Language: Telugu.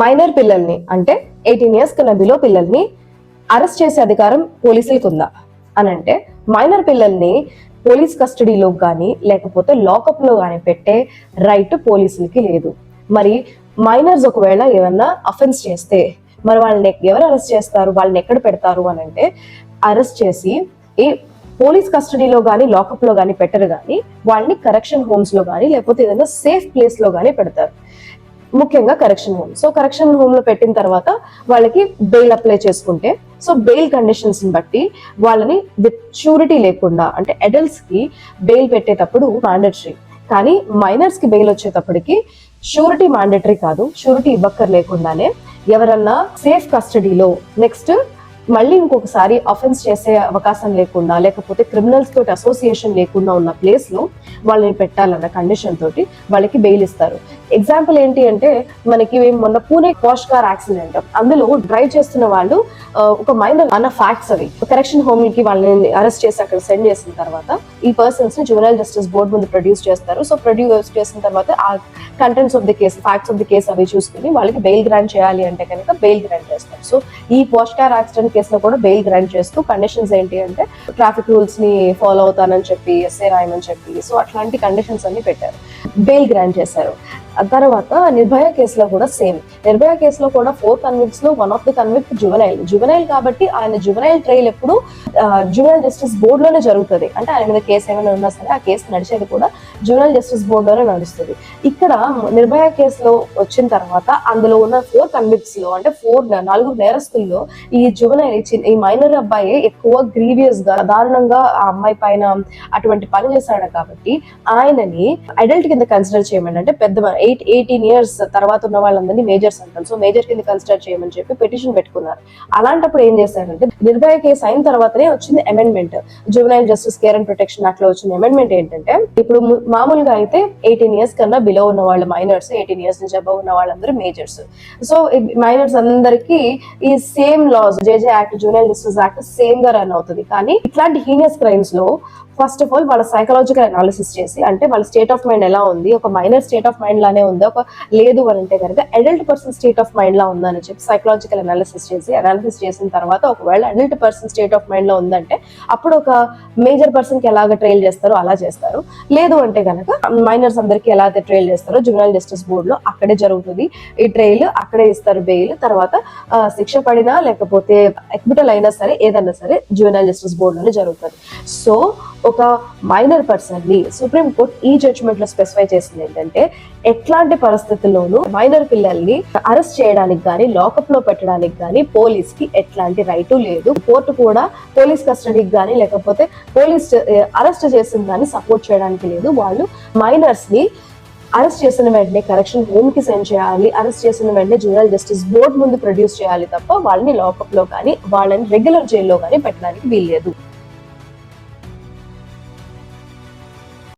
మైనర్ పిల్లల్ని అంటే 18 years కన్నా బిలో పిల్లల్ని అరెస్ట్ చేసే అధికారం పోలీసులకు ఉందా అని అంటే, మైనర్ పిల్లల్ని పోలీస్ కస్టడీలో కానీ లేకపోతే లాకప్ లో కానీ పెట్టే రైట్ పోలీసులకి లేదు. మరి మైనర్స్ ఒకవేళ ఏమన్నా అఫెన్స్ చేస్తే మరి వాళ్ళని ఎవరు అరెస్ట్ చేస్తారు, వాళ్ళని ఎక్కడ పెడతారు అని అంటే, అరెస్ట్ చేసి ఈ పోలీస్ కస్టడీలో కానీ లాకప్ లో కానీ పెట్టరు, కానీ వాళ్ళని కరెక్షన్ హోమ్స్ లో కానీ లేకపోతే ఏదైనా సేఫ్ ప్లేస్ లో కానీ పెడతారు, ముఖ్యంగా correction home. So correction home లో పెట్టిన తర్వాత వాళ్ళకి బెయిల్ అప్లై చేసుకుంటే, సో బెయిల్ కండిషన్స్ బట్టి వాళ్ళని విత్ షూరిటీ లేకుండా, అంటే అడల్ట్స్ కి బెయిల్ పెట్టేటప్పుడు మ్యాండేటరీ, కానీ మైనర్స్ కి బెయిల్ వచ్చేటప్పటికి షూరిటీ మ్యాండేటరీ కాదు, షూరిటీ ఇవ్వక్కర్ లేకుండానే ఎవరన్నా సేఫ్ కస్టడీలో నెక్స్ట్ మళ్ళీ ఇంకొకసారి అఫెన్స్ చేసే అవకాశం లేకుండా లేకపోతే క్రిమినల్స్ తోటి అసోసియేషన్ లేకుండా ఉన్న ప్లేస్ లో వాళ్ళని పెట్టాలన్న కండిషన్ తోటి వాళ్ళకి బెయిల్ ఇస్తారు. ఎగ్జాంపుల్ ఏంటి అంటే, మనకి మొన్న పూణే వాష్ కార్ యాక్సిడెంట్, అందులో డ్రైవ్ చేస్తున్న వాళ్ళు ఒక మైనర్ అన్న ఫ్యాక్ట్స్ అవి కరెక్షన్ హోమ్ కి వాళ్ళని అరెస్ట్ చేసి అక్కడ సెండ్ చేసిన తర్వాత ఈ పర్సన్స్ ని జువెనైల్ జస్టిస్ బోర్డు ముందు ప్రొడ్యూస్ చేస్తారు. సో ప్రొడ్యూస్ చేసిన తర్వాత ఆ contents of the case, facts of the case అవి చూసుకుని వాళ్ళకి బెయిల్ గ్రాంట్ చేయాలి అంటే కనుక బెయిల్ గ్రాంట్ చేస్తారు. సో ఈ వాష్ కార్ యాక్సిడెంట్ కేసులో కూడా బెయిల్ గ్రాంట్ చేస్తూ కండిషన్స్ ఏంటి అంటే, ట్రాఫిక్ రూల్స్ ని ఫాలో అవుతానని చెప్పి, ఎస్ఏ రాయమని చెప్పి, సో అట్లాంటి కండిషన్స్ అన్ని పెట్టారు, బెయిల్ గ్రాంట్ చేశారు. తర్వాత నిర్భయ కేసులో కూడా సేమ్. నిర్భయ కేసులో కూడా 4 కన్విక్ట్స్ లో 1 ఆఫ్ ది కన్విక్ట్ జువెనైల్ కాబట్టి ఆయన జువెనైల్ ట్రయల్ ఎప్పుడు జువెనైల్ జస్టిస్ బోర్డు లోనే జరుగుతుంది. అంటే ఆయన మీద కేసు ఏమైనా ఉన్నా సరే ఆ కేసు నడిచేది కూడా జువెనైల్ జస్టిస్ బోర్డు లోనే నడుస్తుంది. ఇక్కడ నిర్భయ కేసులో వచ్చిన తర్వాత అందులో ఉన్న 4 కన్విక్ట్స్ లో, అంటే 4 నేరస్తుల్లో ఈ జువెనైల్ ఈ మైనర్ అబ్బాయి ఎక్కువ గ్రీవియస్ గా దారుణంగా ఆ అమ్మాయి పైన అటువంటి పని చేశాడు కాబట్టి ఆయనని అడల్ట్ కింద కన్సిడర్ చేయమని, అంటే పెద్ద 18 years తర్వాత ఉన్న వాళ్ళందరినీ మేజర్స్ అంటాం, సో మేజర్ కింద కన్సిడర్ చేయమని చెప్పి పిటిషన్ పెట్టుకున్నారు. అలాంటప్పుడు ఏం చేశారంటే, నిర్భయ కేసు అయిన తర్వాతనే వచ్చింది amendment, juvenile justice care and protection act లో వచ్చిన అమెండ్మెంట్ ఏంటంటే, ఇప్పుడు మామూలుగా అయితే 18 years కన్నా బిలో ఉన్న వాళ్ళు మైనర్స్, 18 years నుంచి అబవ్ ఉన్న వాళ్ళందరూ మేజర్స్. సో మైనర్స్ అందరికీ ఈ same laws, JJ act, juvenile justice act same గా రన్ అవుతుంది. కానీ ఇట్లాంటి హీనియస్ క్రైమ్స్ లో ఫస్ట్ ఆఫ్ ఆల్ వాళ్ళ సైకలాజికల్ అనాలిసిస్ చేసి, అంటే వాళ్ళ స్టేట్ ఆఫ్ మైండ్ ఎలా ఉంది, ఒక మైనర్ స్టేట్ ఆఫ్ మైండ్ లానే ఉందా, ఒక లేదు అని అంటే కనుక adult person state of mind లా ఉందా అని చెప్పి సైకలాజికల్ అనాలిసిస్ చేసిన తర్వాత ఒకవేళ adult person state of mind లో ఉందంటే అప్పుడు ఒక మేజర్ పర్సన్ కి ఎలాగ ట్రైల్ చేస్తారో అలా చేస్తారు. లేదు అంటే కనుక మైనర్స్ అందరికి ఎలా అయితే ట్రైల్ చేస్తారో జువెనైల్ జస్టిస్ బోర్డు లో అక్కడే జరుగుతుంది ఈ ట్రైల్, అక్కడే ఇస్తారు బెయిల్. తర్వాత శిక్ష పడినా లేకపోతే ఎక్విటల్ అయినా సరే ఏదన్నా సరే జువెనైల్ జస్టిస్ బోర్డు లోనే జరుగుతుంది. సో ఒక మైనర్ పర్సన్ ని సుప్రీం కోర్ట్ ఈ జడ్జిమెంట్ లో స్పెసిఫై చేసింది ఏంటంటే, ఎట్లాంటి పరిస్థితుల్లోనూ మైనర్ పిల్లల్ని అరెస్ట్ చేయడానికి కానీ లాకప్ లో పెట్టడానికి కానీ పోలీస్ కి ఎట్లాంటి రైటు లేదు. కోర్టు కూడా పోలీస్ కస్టడీకి కానీ లేకపోతే పోలీస్ అరెస్ట్ చేసిన దాన్ని సపోర్ట్ చేయడానికి లేదు. వాళ్ళు మైనర్స్ ని అరెస్ట్ చేసిన వెంటనే కరెక్షన్ హోమ్ కి సెండ్ చేయాలి, అరెస్ట్ చేసిన వెంటనే జువెనైల్ జస్టిస్ బోర్డు ముందు ప్రొడ్యూస్ చేయాలి తప్ప వాళ్ళని లాకప్ లో కానీ వాళ్ళని రెగ్యులర్ జైల్లో కానీ పెట్టడానికి వీల్లేదు.